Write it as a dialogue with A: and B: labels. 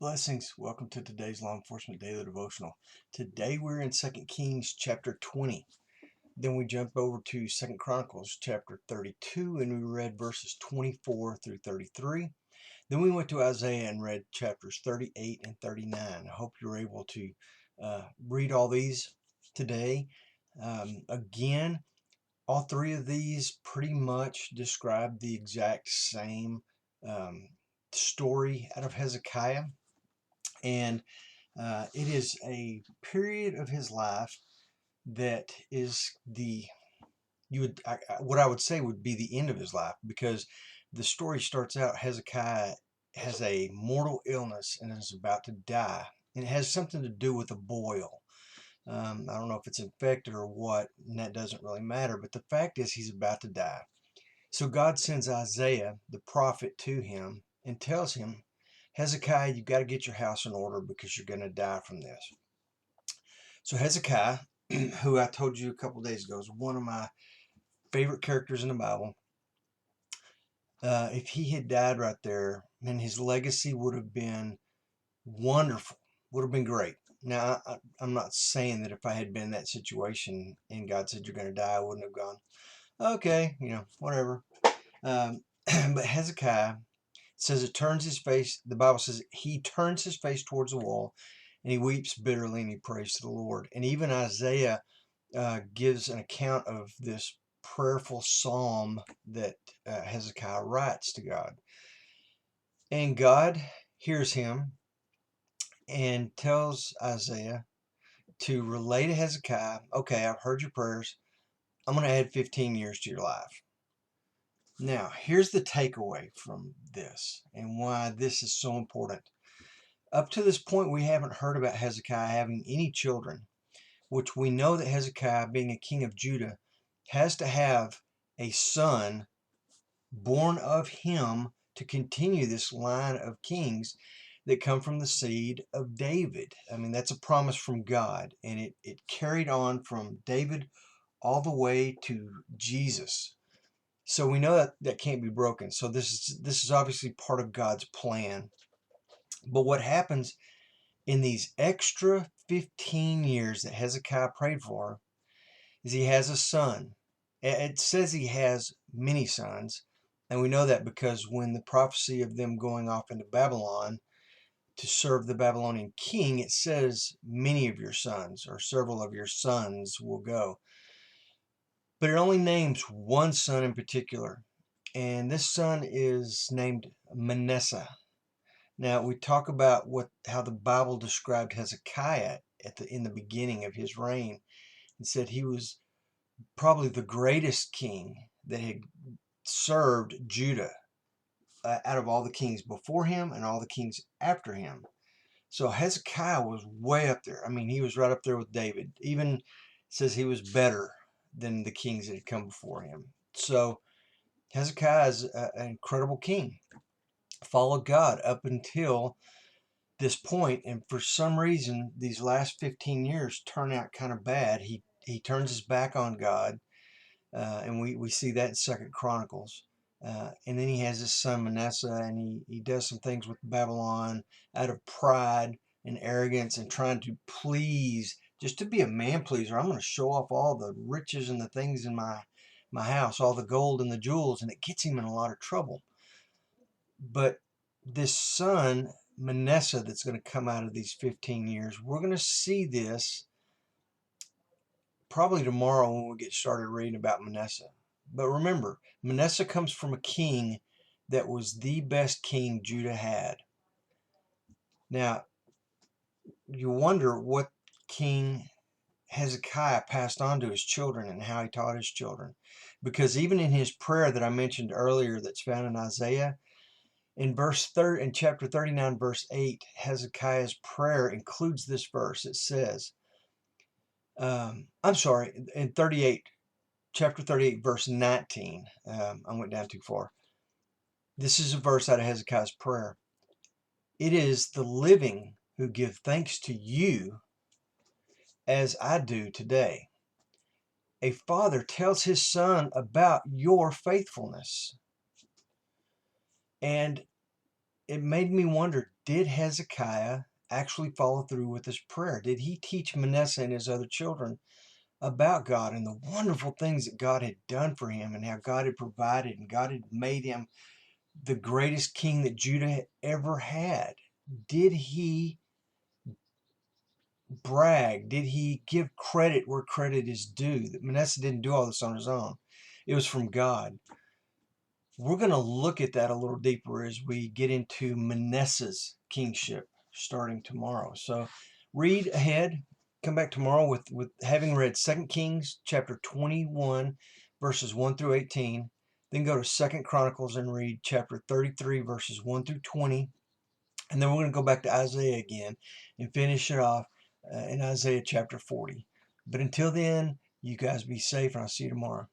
A: Blessings. Welcome to today's Law Enforcement Daily Devotional. Today we're in 2 Kings chapter 20. Then we jump over to 2 Chronicles chapter 32 and we read verses 24 through 33. Then we went to Isaiah and read chapters 38 and 39. I hope you're able to read all these today. Again, all three of these pretty much describe the exact same story out of Hezekiah. And it is a period of his life that is what I would say would be the end of his life, because the story starts out Hezekiah has a mortal illness and is about to die. And it has something to do with a boil. I don't know if it's infected or what, and that doesn't really matter. But the fact is he's about to die. So God sends Isaiah, the prophet, to him and tells him, Hezekiah, you've got to get your house in order because you're going to die from this. So Hezekiah, who I told you a couple days ago is one of my favorite characters in the Bible, if he had died right there, man, his legacy would have been wonderful, would have been great. Now, I'm not saying that if I had been in that situation and God said you're going to die, I wouldn't have gone, okay, whatever. But Hezekiah says it turns his face, the Bible says he turns his face towards the wall and he weeps bitterly and he prays to the Lord. And even Isaiah gives an account of this prayerful psalm that Hezekiah writes to God. And God hears him and tells Isaiah to relay to Hezekiah, okay, I've heard your prayers. I'm going to add 15 years to your life. Now, here's the takeaway from this and why this is so important. Up to this point, we haven't heard about Hezekiah having any children, which we know that Hezekiah, being a king of Judah, has to have a son born of him to continue this line of kings that come from the seed of David. I mean, that's a promise from God, and it carried on from David all the way to Jesus. So we know that can't be broken. So this is obviously part of God's plan. But what happens in these extra 15 years that Hezekiah prayed for is he has a son. It says he has many sons, and we know that because when the prophecy of them going off into Babylon to serve the Babylonian king, it says many of your sons or several of your sons will go. But it only names one son in particular, and this son is named Manasseh. Now we talk about how the Bible described Hezekiah in the beginning of his reign. It said he was probably the greatest king that had served Judah out of all the kings before him and all the kings after him. So Hezekiah was way up there. I mean, he was right up there with David. Even says he was better than the kings that had come before him. So Hezekiah is an incredible king, followed God up until this point, and for some reason these last 15 years turn out kind of bad. He turns his back on God, and we see that in 2 Chronicles. And then he has his son Manasseh, and he does some things with Babylon out of pride and arrogance and trying to please, just to be a man pleaser. I'm going to show off all the riches and the things in my house, all the gold and the jewels, and it gets him in a lot of trouble. But this son Manasseh that's going to come out of these 15 years, we're going to see this probably tomorrow when we get started reading about Manasseh. But remember, Manasseh comes from a king that was the best king Judah had. Now, you wonder what King Hezekiah passed on to his children and how he taught his children. Because even in his prayer that I mentioned earlier that's found in Isaiah, in chapter 39, verse 8, Hezekiah's prayer includes this verse. It says, I'm sorry, in chapter 38, verse 19, I went down too far. This is a verse out of Hezekiah's prayer. It is the living who give thanks to you as I do today. A father tells his son about your faithfulness. And it made me wonder, did Hezekiah actually follow through with his prayer? Did he teach Manasseh and his other children about God and the wonderful things that God had done for him and how God had provided and God had made him the greatest king that Judah ever had? Did he brag? Did he give credit where credit is due? That Manasseh didn't do all this on his own. It was from God. We're going to look at that a little deeper as we get into Manasseh's kingship starting tomorrow. So read ahead. Come back tomorrow with having read 2 Kings chapter 21, verses 1 through 18. Then go to 2 Chronicles and read chapter 33, verses 1 through 20. And then we're going to go back to Isaiah again and finish it off in Isaiah chapter 40. But until then, you guys be safe, and I'll see you tomorrow.